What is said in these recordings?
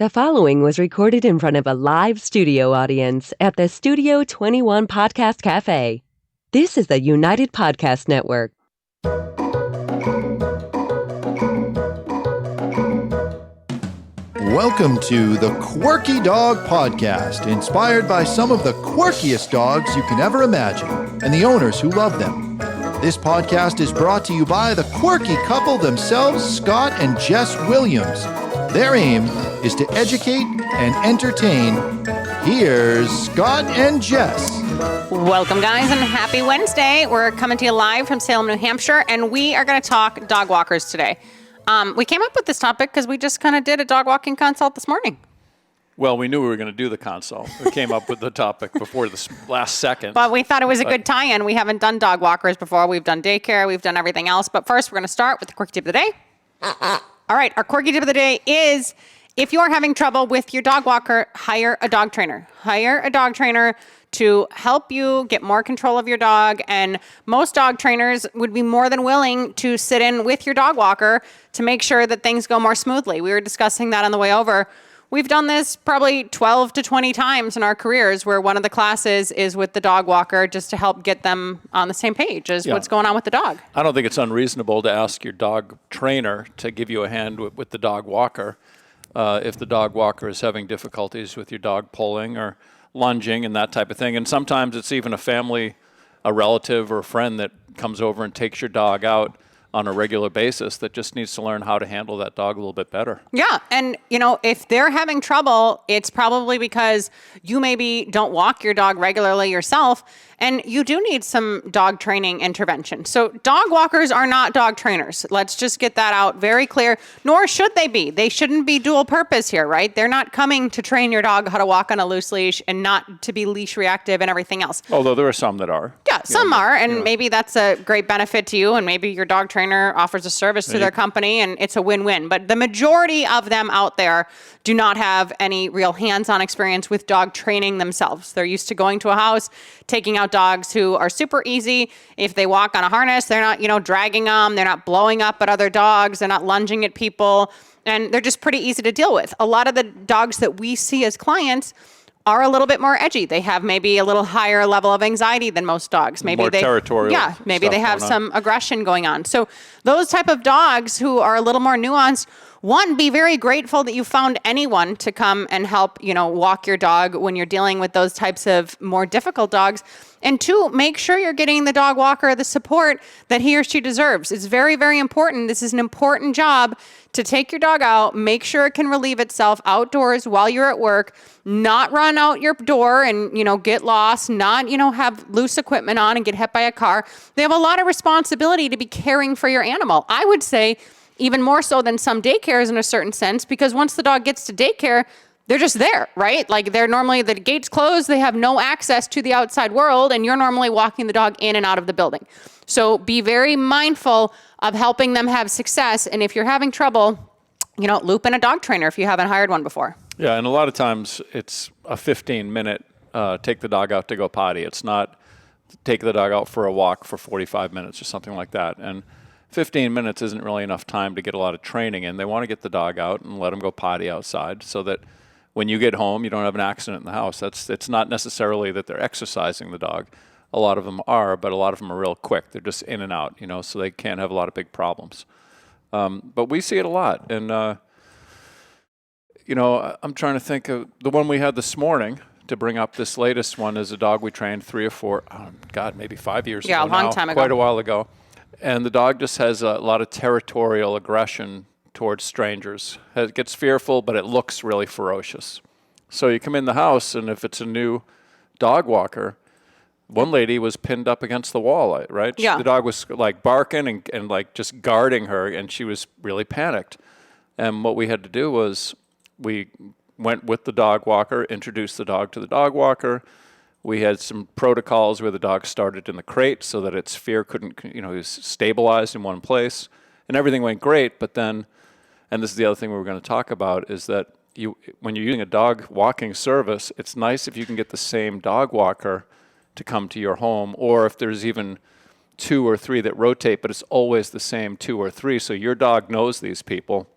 The following was recorded in front of a live studio audience at the Studio 21 Podcast Cafe. This is the United Podcast Network. Welcome to the Quirky Dog Podcast, inspired by some of the quirkiest dogs you can ever imagine and the owners who love them. This podcast is brought to you by the quirky couple themselves, Scott and Jess Williams. Their aim is to educate and entertain. Here's Scott and Jess. Welcome, guys, and happy Wednesday. We're coming to you live from Salem, New Hampshire, and we are going to talk dog walkers today. We came up with this topic because we just kind of did a dog walking consult this morning. Well, we knew we were going to do the consult. We came up with the topic before the last second. But we thought it was a good tie-in. We haven't done dog walkers before. We've done daycare. We've done everything else. But first, we're going to start with the quirky tip of the day. All right, our quirky tip of the day is if you're having trouble with your dog walker, hire a dog trainer. Hire a dog trainer to help you get more control of your dog. And most dog trainers would be more than willing to sit in with your dog walker to make sure that things go more smoothly. We were discussing that on the way over. We've done this probably 12 to 20 times in our careers where one of the classes is with the dog walker just to help get them on the same page as what's going on with the dog. I don't think it's unreasonable to ask your dog trainer to give you a hand with the dog walker if the dog walker is having difficulties with your dog pulling or lunging and that type of thing. And sometimes it's even a relative or a friend that comes over and takes your dog out on a regular basis that just needs to learn how to handle that dog a little bit better. Yeah. And, if they're having trouble, it's probably because you maybe don't walk your dog regularly yourself, and you do need some dog training intervention. So dog walkers are not dog trainers. Let's just get that out very clear, nor should they be. They shouldn't be dual purpose here, right? They're not coming to train your dog how to walk on a loose leash and not to be leash reactive and everything else. Although there are some that are. Yeah, some are, and maybe that's a great benefit to you, and maybe your dog trainer offers a service to their company, and it's a win-win. But the majority of them out there do not have any real hands-on experience with dog training themselves. They're used to going to a house, taking out dogs who are super easy. If they walk on a harness, they're not, dragging them. They're not blowing up at other dogs. They're not lunging at people. And they're just pretty easy to deal with. A lot of the dogs that we see as clients are a little bit more edgy. They have maybe a little higher level of anxiety than most dogs. Maybe more territorial. Yeah, maybe they have some aggression going on. So those type of dogs who are a little more nuanced, one, be very grateful that you found anyone to come and help, walk your dog when you're dealing with those types of more difficult dogs. And two, make sure you're getting the dog walker the support that he or she deserves. It's very, very important. This is an important job to take your dog out, make sure it can relieve itself outdoors while you're at work, not run out your door and, get lost, not, have loose equipment on and get hit by a car. They have a lot of responsibility to be caring for your animal. I would say even more so than some daycares in a certain sense, because once the dog gets to daycare, they're just there, right? Like they're normally, the gate's closed, they have no access to the outside world, and you're normally walking the dog in and out of the building. So be very mindful of helping them have success. And if you're having trouble, loop in a dog trainer if you haven't hired one before. Yeah, and a lot of times it's a 15-minute take the dog out to go potty. It's not take the dog out for a walk for 45 minutes or something like that. And 15 minutes isn't really enough time to get a lot of training in. They want to get the dog out and let them go potty outside so that when you get home, you don't have an accident in the house. It's not necessarily that they're exercising the dog. A lot of them are, but a lot of them are real quick. They're just in and out, so they can't have a lot of big problems. But we see it a lot. And, I'm trying to think of the one we had this morning to bring up. This latest one is a dog we trained 3 or 4, maybe 5 years ago. Yeah, a long time ago. Quite a while ago. And the dog just has a lot of territorial aggression towards strangers. It gets fearful, but it looks really ferocious. So you come in the house, and if it's a new dog walker, one lady was pinned up against the wall, right? Yeah. The dog was like barking and like just guarding her, and she was really panicked. And what we had to do was we went with the dog walker, introduced the dog to the dog walker. We had some protocols where the dog started in the crate so that its fear couldn't, it was stabilized in one place. And everything went great, but then, and this is the other thing we were going to talk about, is that when you're using a dog walking service, it's nice if you can get the same dog walker to come to your home, or if there's even 2 or 3 that rotate, but it's always the same 2 or 3, so your dog knows these people.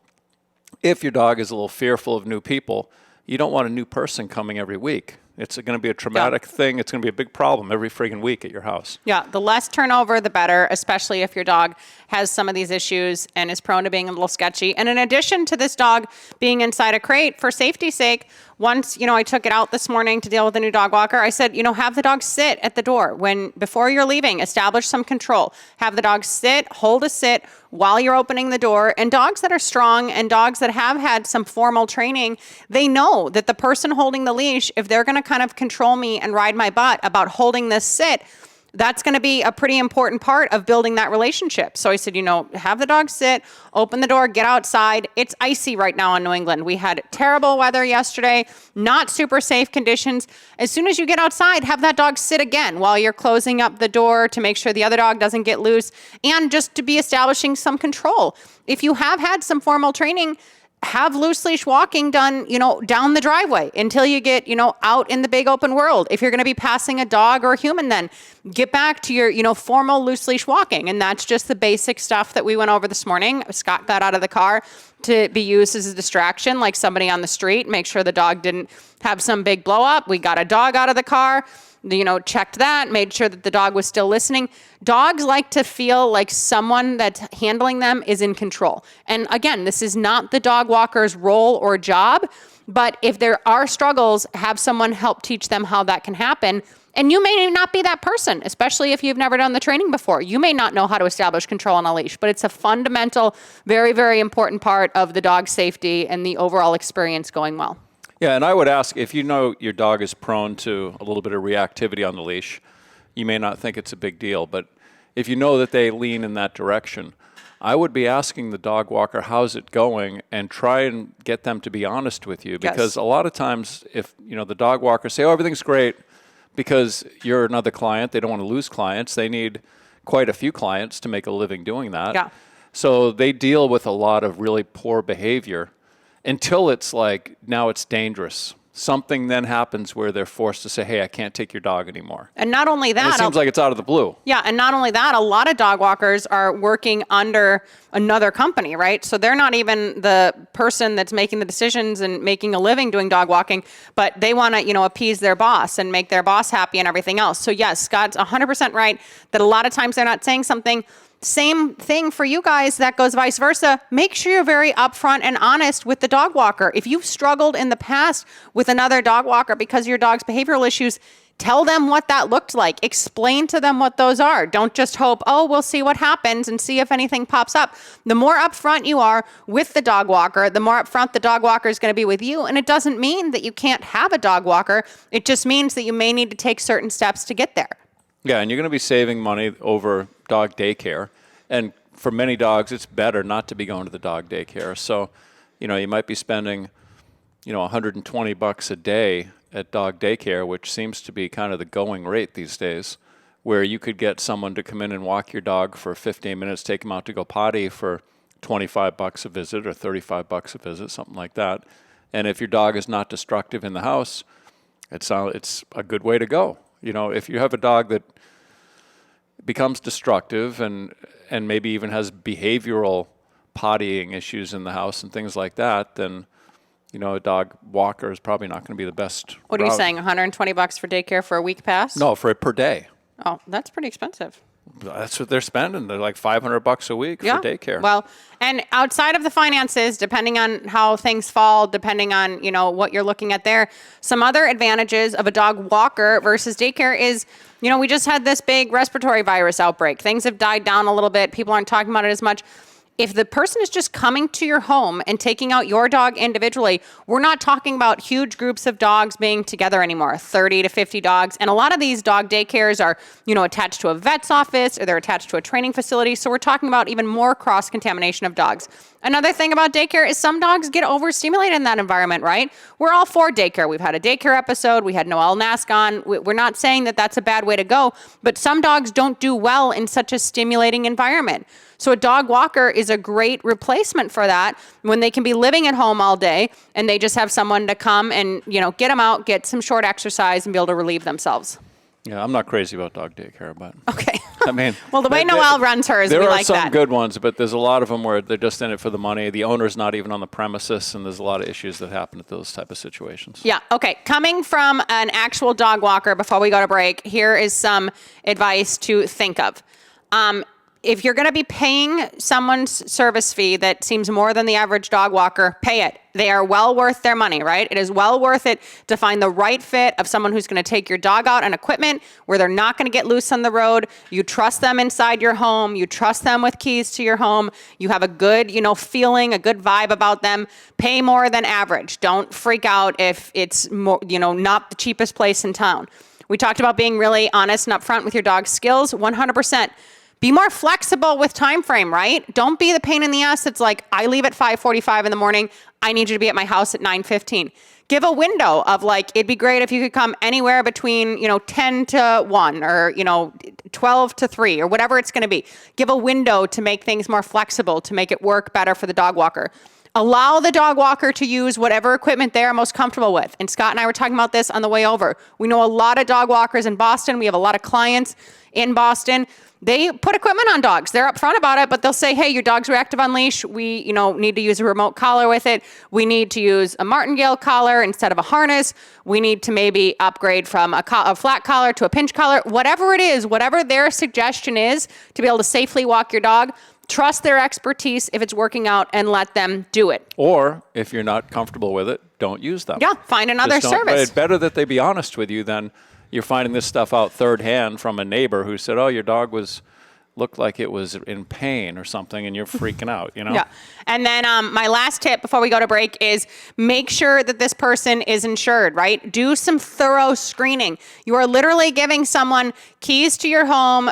if your dog is a little fearful of new people, you don't want a new person coming every week. It's going to be a traumatic thing. It's going to be a big problem every friggin' week at your house. Yeah, the less turnover, the better, especially if your dog has some of these issues and is prone to being a little sketchy. And in addition to this dog being inside a crate, for safety's sake, once, I took it out this morning to deal with a new dog walker, I said, have the dog sit at the door. Before you're leaving, establish some control. Have the dog sit, hold a sit while you're opening the door. And dogs that are strong and dogs that have had some formal training, they know that the person holding the leash, if they're going to kind of control me and ride my butt about holding this sit, that's going to be a pretty important part of building that relationship. So I said, have the dog sit, open the door, get outside. It's icy right now in New England. We had terrible weather yesterday, not super safe conditions. As soon as you get outside, have that dog sit again while you're closing up the door to make sure the other dog doesn't get loose, and just to be establishing some control. If you have had some formal training, have loose leash walking done, down the driveway until you get, out in the big open world. If you're going to be passing a dog or a human, then get back to your, formal loose leash walking. And that's just the basic stuff that we went over this morning. Scott got out of the car to be used as a distraction, like somebody on the street, make sure the dog didn't have some big blow up. We got a dog out of the car, checked that, made sure that the dog was still listening. Dogs like to feel like someone that's handling them is in control. And again, this is not the dog walker's role or job, but if there are struggles, have someone help teach them how that can happen. And you may not be that person, especially if you've never done the training before. You may not know how to establish control on a leash, but it's a fundamental, very, very important part of the dog's safety and the overall experience going well. Yeah, and I would ask, if you know your dog is prone to a little bit of reactivity on the leash, you may not think it's a big deal, but if you know that they lean in that direction, I would be asking the dog walker, how's it going, and try and get them to be honest with you. Because a lot of times, if the dog walker say, oh, everything's great, because you're another client, they don't want to lose clients. They need quite a few clients to make a living doing that. Yeah. So they deal with a lot of really poor behavior until it's like, now it's dangerous. Something then happens where they're forced to say, hey, I can't take your dog anymore. And not only that, and it seems like it's out of the blue. Yeah, and not only that, a lot of dog walkers are working under another company, right? So they're not even the person that's making the decisions and making a living doing dog walking, but they want to, appease their boss and make their boss happy and everything else. So yes, Scott's 100% right that a lot of times they're not saying something. Same thing for you guys, that goes vice versa. Make sure you're very upfront and honest with the dog walker. If you've struggled in the past with another dog walker because of your dog's behavioral issues, tell them what that looked like. Explain to them what those are. Don't just hope, oh, we'll see what happens and see if anything pops up. The more upfront you are with the dog walker, the more upfront the dog walker is going to be with you. And it doesn't mean that you can't have a dog walker. It just means that you may need to take certain steps to get there. Yeah, and you're going to be saving money over dog daycare. And for many dogs, it's better not to be going to the dog daycare. So, you might be spending, $120 a day at dog daycare, which seems to be kind of the going rate these days, where you could get someone to come in and walk your dog for 15 minutes, take him out to go potty for $25 a visit or $35 a visit, something like that. And if your dog is not destructive in the house, it's a good way to go. If you have a dog that becomes destructive and maybe even has behavioral pottying issues in the house and things like that, then a dog walker is probably not going to be the best. What are you saying? $120 for daycare for a week pass? No, per day. Oh, that's pretty expensive. That's what they're spending. They're like $500 a week for daycare. Well, and outside of the finances, depending on how things fall, depending on, what you're looking at there, some other advantages of a dog walker versus daycare is, we just had this big respiratory virus outbreak. Things have died down a little bit. People aren't talking about it as much. If the person is just coming to your home and taking out your dog individually, we're not talking about huge groups of dogs being together anymore, 30 to 50 dogs. And a lot of these dog daycares are, attached to a vet's office or they're attached to a training facility. So we're talking about even more cross-contamination of dogs. Another thing about daycare is some dogs get overstimulated in that environment, right? We're all for daycare. We've had a daycare episode. We had Noelle Nask on. We're not saying that that's a bad way to go, but some dogs don't do well in such a stimulating environment. So a dog walker is a great replacement for that when they can be living at home all day and they just have someone to come and, get them out, get some short exercise and be able to relieve themselves. Yeah, I'm not crazy about dog daycare, but Okay. I mean, well, the way Noelle runs hers, we like there are that. some good ones, but there's a lot of them where they're just in it for the money. The owner's not even on the premises, and there's a lot of issues that happen at those type of situations. Yeah. Okay. Coming from an actual dog walker, before we go to break, here is some advice to think of. If you're going to be paying someone's service fee that seems more than the average dog walker, pay it. They are well worth their money, right? It is well worth it to find the right fit of someone who's going to take your dog out on equipment where they're not going to get loose on the road. You trust them inside your home. You trust them with keys to your home. You have a good, feeling, a good vibe about them. Pay more than average. Don't freak out if it's more, not the cheapest place in town. We talked about being really honest and upfront with your dog's skills, 100%. Be more flexible with time frame, right? Don't be the pain in the ass that's like, I leave at 5:45 in the morning. I need you to be at my house at 9:15. Give a window of like, it'd be great if you could come anywhere between, 10 to 1 or, 12 to 3 or whatever it's going to be. Give a window to make things more flexible, to make it work better for the dog walker. Allow the dog walker to use whatever equipment they're most comfortable with. And Scott and I were talking about this on the way over. We know a lot of dog walkers in Boston. We have a lot of clients in Boston. They put equipment on dogs. They're upfront about it, but they'll say, hey, your dog's reactive on leash. We, need to use a remote collar with it. We need to use a martingale collar instead of a harness. We need to maybe upgrade from a flat collar to a pinch collar. Whatever it is, whatever their suggestion is to be able to safely walk your dog, trust their expertise if it's working out and let them do it. Or if you're not comfortable with it, don't use them. Yeah, find another But service. it's better that they be honest with you than you're finding this stuff out third hand from a neighbor who said, oh, your dog looked like it was in pain or something, and you're freaking out, Yeah. And then my last tip before we go to break is make sure that this person is insured, right? Do some thorough screening. You are literally giving someone keys to your home,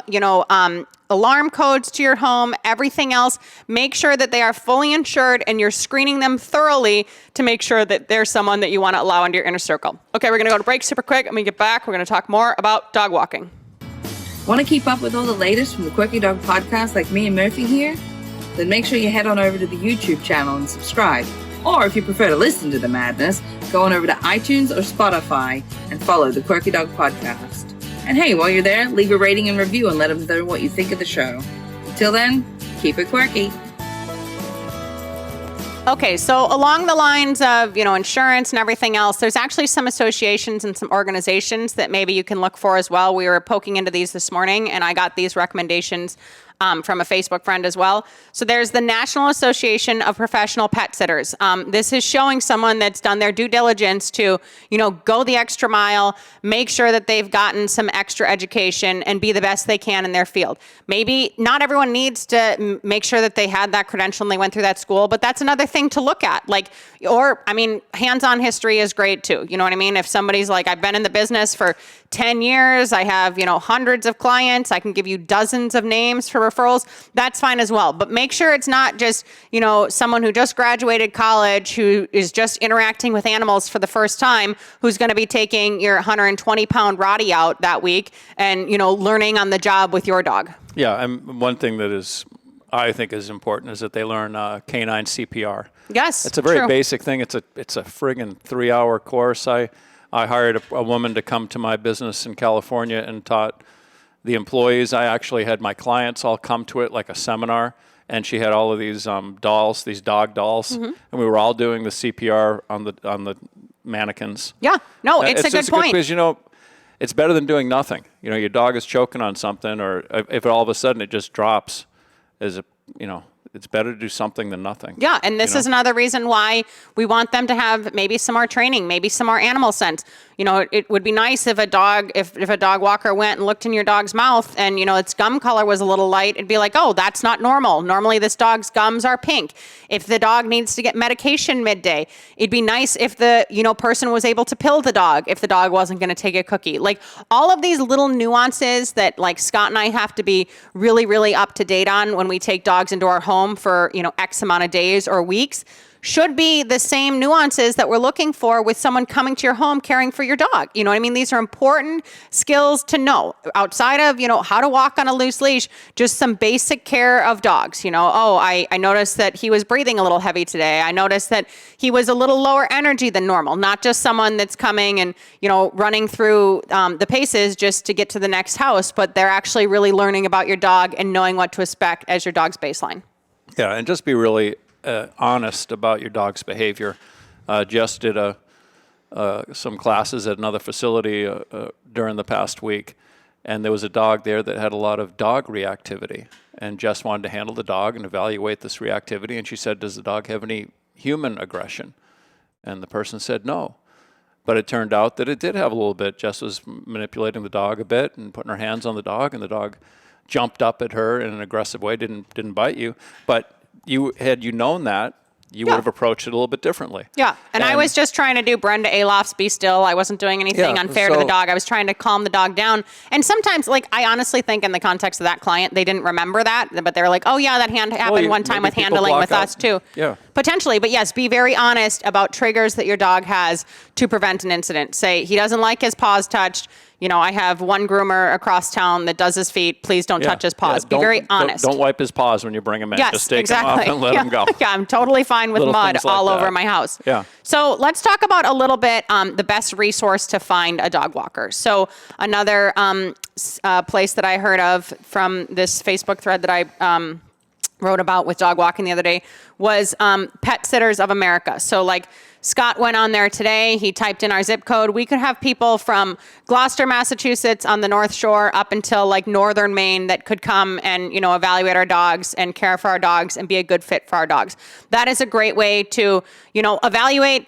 alarm codes to your home, everything else. Make sure that they are fully insured and you're screening them thoroughly to make sure that they're someone that you want to allow into your inner circle. Okay, we're going to go to break super quick. When we get back, we're going to talk more about dog walking. Want to keep up with all the latest from the Quirky Dog podcast like me and Murphy here? Then make sure you head on over to the YouTube channel and subscribe. Or if you prefer to listen to the madness, go on over to iTunes or Spotify and follow the Quirky Dog podcast. And hey, while you're there, leave a rating and review and let them know what you think of the show. Until then, keep it quirky. Okay, so along the lines of, insurance and everything else, there's actually some associations and some organizations that maybe you can look for as well. We were poking into these this morning, and I got these recommendations from a Facebook friend as well. So there's the National Association of Professional Pet Sitters. This is showing someone that's done their due diligence to, go the extra mile, make sure that they've gotten some extra education and be the best they can in their field. Maybe not everyone needs to make sure that they had that credential and they went through that school, but that's another thing to look at. Hands-on history is great too. You know what I mean? If somebody's like, I've been in the business for 10 years, I have, hundreds of clients, I can give you dozens of names for referrals, that's fine as well. But make sure it's not just, someone who just graduated college who is just interacting with animals for the first time, who's going to be taking your 120-pound Roddy out that week and, learning on the job with your dog. Yeah, and one thing that I think is important is that they learn canine CPR. Yes, it's a very true. basic thing. It's a friggin' 3-hour course. I hired a woman to come to my business in California and taught the employees. I actually had my clients all come to it like a seminar, and she had all of these dolls, these dog dolls, and we were all doing the CPR on the mannequins. Yeah, no, it's a good point. Because it's better than doing nothing. Your dog is choking on something, or if all of a sudden it just drops, it's better to do something than nothing. Yeah, and this is another reason why we want them to have maybe some more training, maybe some more animal sense. It would be nice if a dog walker went and looked in your dog's mouth and, its gum color was a little light. It'd be like, oh, that's not normal. Normally this dog's gums are pink. If the dog needs to get medication midday, it'd be nice if the, person was able to pill the dog if the dog wasn't going to take a cookie. Like all of these little nuances that like Scott and I have to be really, really up to date on when we take dogs into our home for, X amount of days or weeks. should be the same nuances that we're looking for with someone coming to your home caring for your dog. You know what I mean? These are important skills to know outside of, how to walk on a loose leash, just some basic care of dogs. I noticed that he was breathing a little heavy today. I noticed that he was a little lower energy than normal, not just someone that's coming and, running through the paces just to get to the next house, but they're actually really learning about your dog and knowing what to expect as your dog's baseline. Yeah, and just be really honest about your dog's behavior. Jess did some classes at another facility during the past week, and there was a dog there that had a lot of dog reactivity. And Jess wanted to handle the dog and evaluate this reactivity, and she said, does the dog have any human aggression? And the person said no. But it turned out that it did have a little bit. Jess was manipulating the dog a bit and putting her hands on the dog, and the dog jumped up at her in an aggressive way, didn't bite you. But had you known that, you would have approached it a little bit differently. Yeah, and I was just trying to do Brenda Alof's Be Still. I wasn't doing anything unfair to the dog. I was trying to calm the dog down. And sometimes, I honestly think in the context of that client, they didn't remember that, but they were like, oh yeah, that happened one time with handling with us too. Yeah. Potentially, but yes, be very honest about triggers that your dog has to prevent an incident. Say, he doesn't like his paws touched. I have one groomer across town that does his feet. Please don't touch his paws. Be very honest. Don't wipe his paws when you bring him in. Yes, just take exactly. him off and let him go. Yeah, I'm totally fine with Little mud things like all over that. my house. Yeah. So let's talk about a little bit the best resource to find a dog walker. So another place that I heard of from this Facebook thread that I wrote about with dog walking the other day was Pet Sitters of America. So Scott went on there today. He typed in our zip code. We could have people from Gloucester, Massachusetts on the North Shore up until northern Maine that could come and, evaluate our dogs and care for our dogs and be a good fit for our dogs. That is a great way to, evaluate,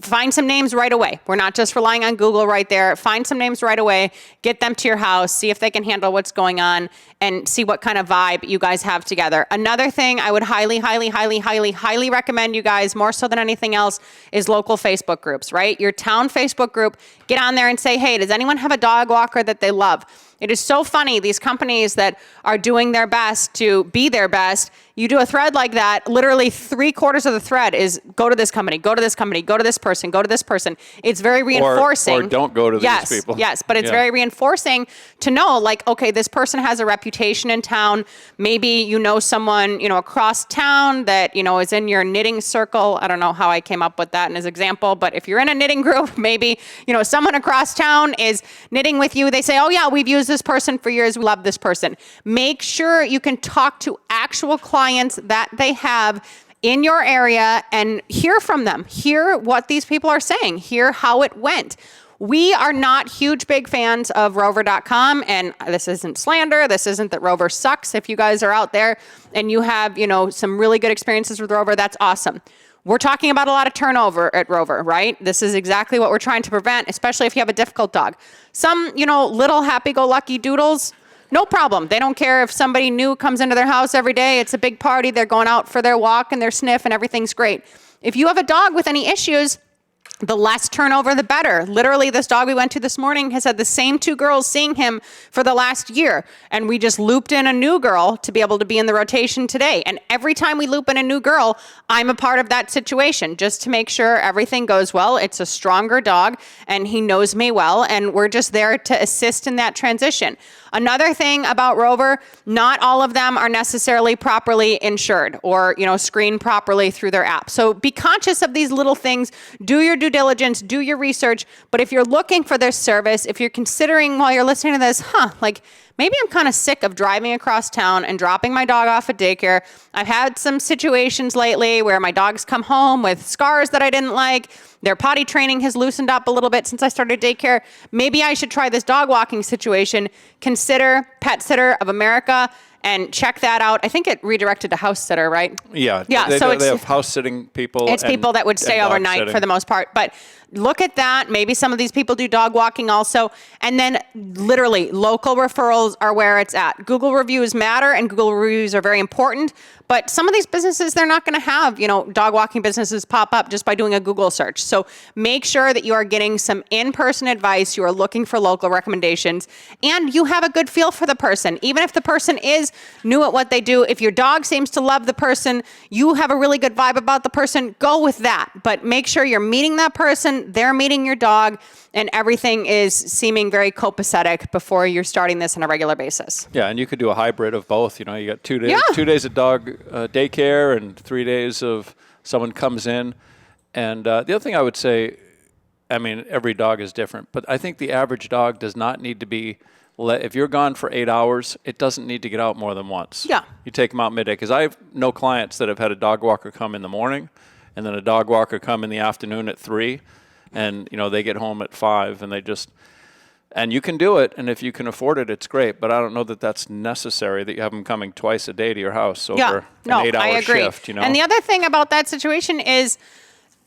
find some names right away. We're not just relying on Google right there. Find some names right away, get them to your house, see if they can handle what's going on and see what kind of vibe you guys have together. Another thing I would highly recommend you guys, more so than anything else, is local Facebook groups, right? Your town Facebook group, get on there and say, hey, does anyone have a dog walker that they love? It is so funny, these companies that are doing their best to be their best, you do a thread like that, literally 3/4 of the thread is go to this company, go to this company, go to this person, go to this person. It's very reinforcing. Or don't go to these people. Yes, but it's very reinforcing to know, okay, this person has a reputation in town. Maybe you know someone, across town that, is in your knitting circle. I don't know how I came up with that in his example, but if you're in a knitting group, maybe, someone across town is knitting with you. They say, oh yeah, we've used this person for years. We love this person. Make sure you can talk to actual clients that they have in your area and hear from them. Hear what these people are saying. Hear how it went. We are not huge, big fans of Rover.com, and this isn't slander. This isn't that Rover sucks. If you guys are out there and you have, some really good experiences with Rover, that's awesome. We're talking about a lot of turnover at Rover, right? This is exactly what we're trying to prevent, especially if you have a difficult dog. Some, little happy-go-lucky doodles, no problem. They don't care if somebody new comes into their house every day. It's a big party. They're going out for their walk and their sniff and everything's great. If you have a dog with any issues, the less turnover, the better. Literally, this dog we went to this morning has had the same 2 girls seeing him for the last year. And we just looped in a new girl to be able to be in the rotation today. And every time we loop in a new girl, I'm a part of that situation just to make sure everything goes well. It's a stronger dog and he knows me well. And we're just there to assist in that transition. Another thing about Rover, not all of them are necessarily properly insured or, screened properly through their app. So be conscious of these little things. Do your due diligence, do your research. But if you're looking for this service, if you're considering while you're listening to this, maybe I'm kind of sick of driving across town and dropping my dog off at daycare. I've had some situations lately where my dogs come home with scars that I didn't like. Their potty training has loosened up a little bit since I started daycare. Maybe I should try this dog walking situation. Consider Pet Sitter of America and check that out. I think it redirected to House Sitter, right? Yeah. So they have house sitting people. It's people that would stay overnight for the most part. But look at that. Maybe some of these people do dog walking also. And then literally local referrals are where it's at. Google reviews matter and Google reviews are very important. But some of these businesses, they're not going to have, dog walking businesses pop up just by doing a Google search. So make sure that you are getting some in-person advice. You are looking for local recommendations and you have a good feel for the person. Even if the person is ways, new at what they do. If your dog seems to love the person, you have a really good vibe about the person, go with that. But make sure you're meeting that person, they're meeting your dog, and everything is seeming very copacetic before you're starting this on a regular basis. Yeah, and you could do a hybrid of both. You know, you got 2 days, 2 days of dog daycare and 3 days of someone comes in. And the other thing I would say, I mean, every dog is different, but I think the average dog does not need to be, if you're gone for 8 hours, it doesn't need to get out more than once. Yeah. You take them out midday, because I know clients that have had a dog walker come in the morning and then a dog walker come in the afternoon at 3, and, you know, they get home at 5, and and you can do it, and if you can afford it, it's great, but I don't know that that's necessary, that you have them coming twice a day to your house over an 8-hour shift, you know. And the other thing about that situation is,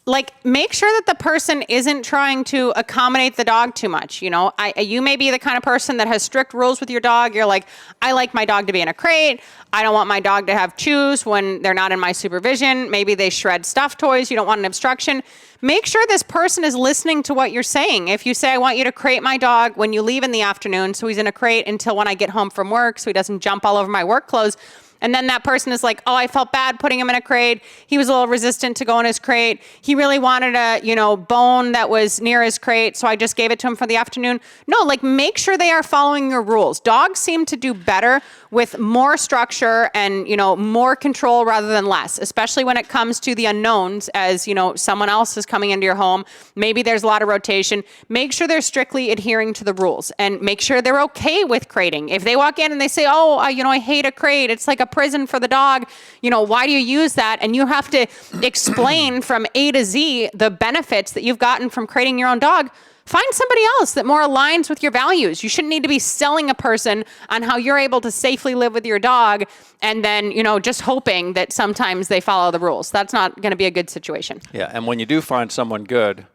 like, make sure that the person isn't trying to accommodate the dog too much. You know, you may be the kind of person that has strict rules with your dog. You're like, I like my dog to be in a crate. I don't want my dog to have chews when they're not in my supervision. Maybe they shred stuffed toys. You don't want an obstruction. Make sure this person is listening to what you're saying. If you say, I want you to crate my dog when you leave in the afternoon, so he's in a crate until when I get home from work, so he doesn't jump all over my work clothes. And then that person is like, oh, I felt bad putting him in a crate. He was a little resistant to go in his crate. He really wanted a, bone that was near his crate, so I just gave it to him for the afternoon. No, like, make sure they are following your rules. Dogs seem to do better with more structure and, more control rather than less, especially when it comes to the unknowns, as, someone else is coming into your home. Maybe there's a lot of rotation. Make sure they're strictly adhering to the rules, and make sure they're okay with crating. If they walk in and they say, oh, I hate a crate, it's like a prison for the dog, why do you use that? And you have to explain from A to Z the benefits that you've gotten from creating your own dog. Find somebody else that more aligns with your values. You shouldn't need to be selling a person on how you're able to safely live with your dog and then, just hoping that sometimes they follow the rules. That's not going to be a good situation. Yeah, and when you do find someone good,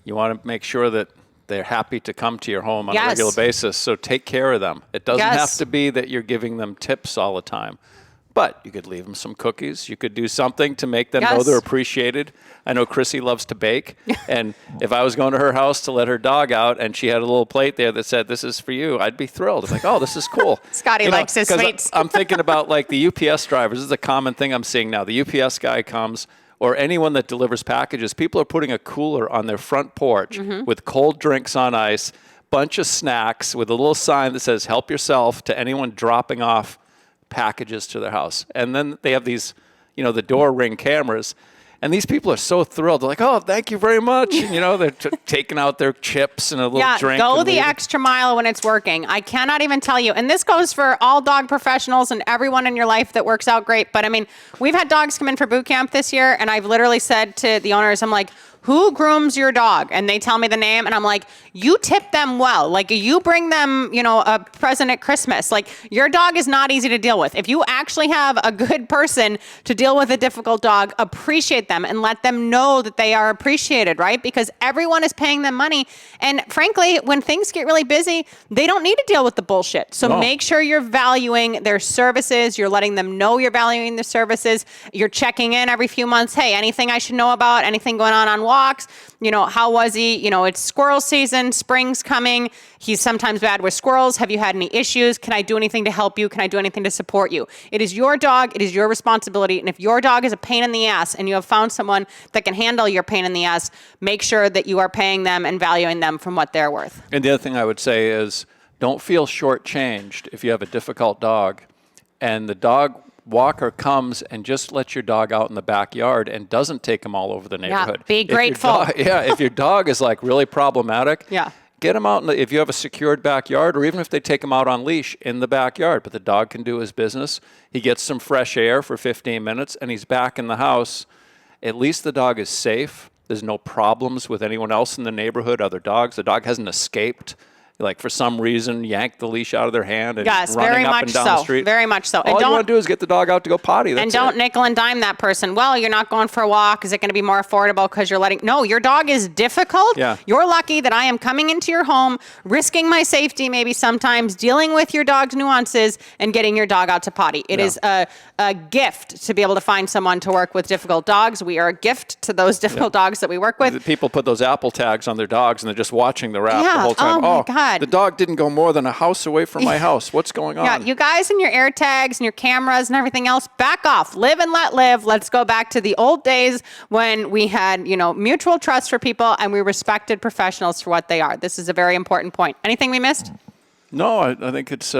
you want to make sure that they're happy to come to your home on a regular basis. So take care of them. It doesn't have to be that you're giving them tips all the time. But you could leave them some cookies. You could do something to make them know they're appreciated. I know Chrissy loves to bake. And if I was going to her house to let her dog out and she had a little plate there that said, this is for you, I'd be thrilled. It's like, oh, this is cool. Scotty likes his sweets. I'm thinking about, like, the UPS drivers. This is a common thing I'm seeing now. The UPS guy comes, or anyone that delivers packages. People are putting a cooler on their front porch with cold drinks on ice, bunch of snacks with a little sign that says, help yourself, to anyone dropping off packages to their house. And then they have these, the door ring cameras, and these people are so thrilled. They're like, oh, thank you very much. And, they're taking out their chips and a little drink. Go the extra mile when it's working. I cannot even tell you. And this goes for all dog professionals and everyone in your life that works out great. But I mean, we've had dogs come in for boot camp this year, and I've literally said to the owners, I'm like, who grooms your dog? And they tell me the name, and I'm like, you tip them well. Like, you bring them, a present at Christmas. Like, your dog is not easy to deal with. If you actually have a good person to deal with a difficult dog, appreciate them and let them know that they are appreciated, right? Because everyone is paying them money. And frankly, when things get really busy, they don't need to deal with the bullshit. So make sure you're valuing their services. You're letting them know you're valuing the services. You're checking in every few months. Hey, anything I should know about? Anything going on walks? How was he? It's squirrel season, spring's coming. He's sometimes bad with squirrels. Have you had any issues? Can I do anything to help you? Can I do anything to support you? It is your dog. It is your responsibility. And if your dog is a pain in the ass and you have found someone that can handle your pain in the ass, make sure that you are paying them and valuing them from what they're worth. And the other thing I would say is, don't feel shortchanged if you have a difficult dog and the dog walker comes and just lets your dog out in the backyard and doesn't take him all over the neighborhood. Yeah, be grateful. If your dog is like really problematic, get him out. If you have a secured backyard, or even if they take him out on leash in the backyard, but the dog can do his business. He gets some fresh air for 15 minutes and he's back in the house. At least the dog is safe. There's no problems with anyone else in the neighborhood, other dogs. The dog hasn't escaped. Like, for some reason, yank the leash out of their hand and running up and down the street. Very much so. All you want to do is get the dog out to go potty. That's don't nickel and dime that person. Well, you're not going for a walk. Is it going to be more affordable because you're letting... No, your dog is difficult. Yeah. You're lucky that I am coming into your home, risking my safety maybe sometimes, dealing with your dog's nuances, and getting your dog out to potty. It is a gift to be able to find someone to work with difficult dogs. We are a gift to those difficult dogs that we work with. People put those Apple tags on their dogs and they're just watching the wrap the whole time. Oh my God. ahead. The dog didn't go more than a house away from my house. What's going on? Yeah, you guys and your air tags and your cameras and everything else, back off. Live and let live. Let's go back to the old days when we had, mutual trust for people and we respected professionals for what they are. This is a very important point. Anything we missed? No, I think it's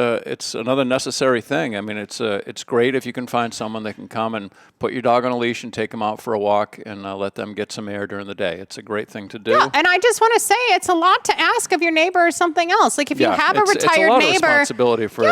another necessary thing. I mean, it's great if you can find someone that can come and put your dog on a leash and take them out for a walk and let them get some air during the day. It's a great thing to do. Yeah, and I just want to say it's a lot to ask of your neighbor or something else. Like if you have a retired it's a lot neighbor, of responsibility for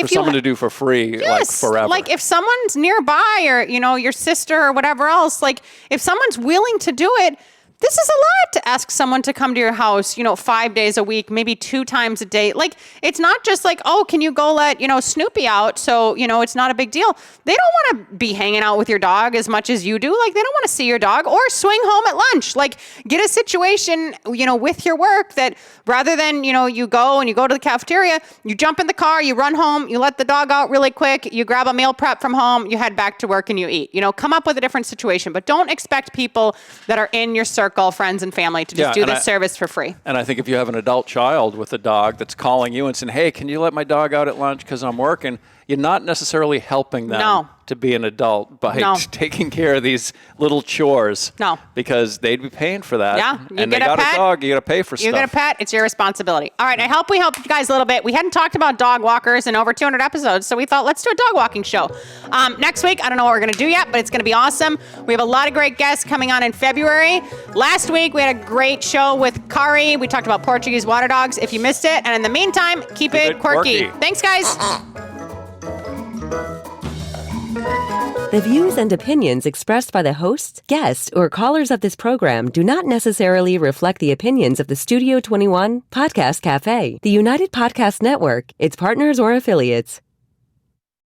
someone to do for free, like forever. Like if someone's nearby or your sister or whatever else, like if someone's willing to do it. This is a lot to ask someone to come to your house, 5 days a week, maybe 2 times a day. Like, it's not just like, oh, can you go let, Snoopy out? So, it's not a big deal. They don't want to be hanging out with your dog as much as you do. Like, they don't want to see your dog or swing home at lunch. Like, get a situation, with your work that rather than, you go to the cafeteria, you jump in the car, you run home, you let the dog out really quick, you grab a meal prep from home, you head back to work and you eat. Come up with a different situation. But don't expect people that are in your circle, friends and family, to just do this service for free. And I think if you have an adult child with a dog that's calling you and saying, hey, can you let my dog out at lunch because I'm working? You're not necessarily helping them to be an adult by taking care of these little chores. No. Because they'd be paying for that. Yeah. And they got a dog, you got to pay for stuff. You get a pet, it's your responsibility. All right, I hope we helped you guys a little bit. We hadn't talked about dog walkers in over 200 episodes, so we thought, let's do a dog walking show. Next week, I don't know what we're going to do yet, but it's going to be awesome. We have a lot of great guests coming on in February. Last week, we had a great show with Kari. We talked about Portuguese water dogs, if you missed it. And in the meantime, keep it quirky. Thanks, guys. The views and opinions expressed by the hosts, guests, or callers of this program do not necessarily reflect the opinions of the Studio 21 Podcast Cafe, the United Podcast Network, its partners, or affiliates.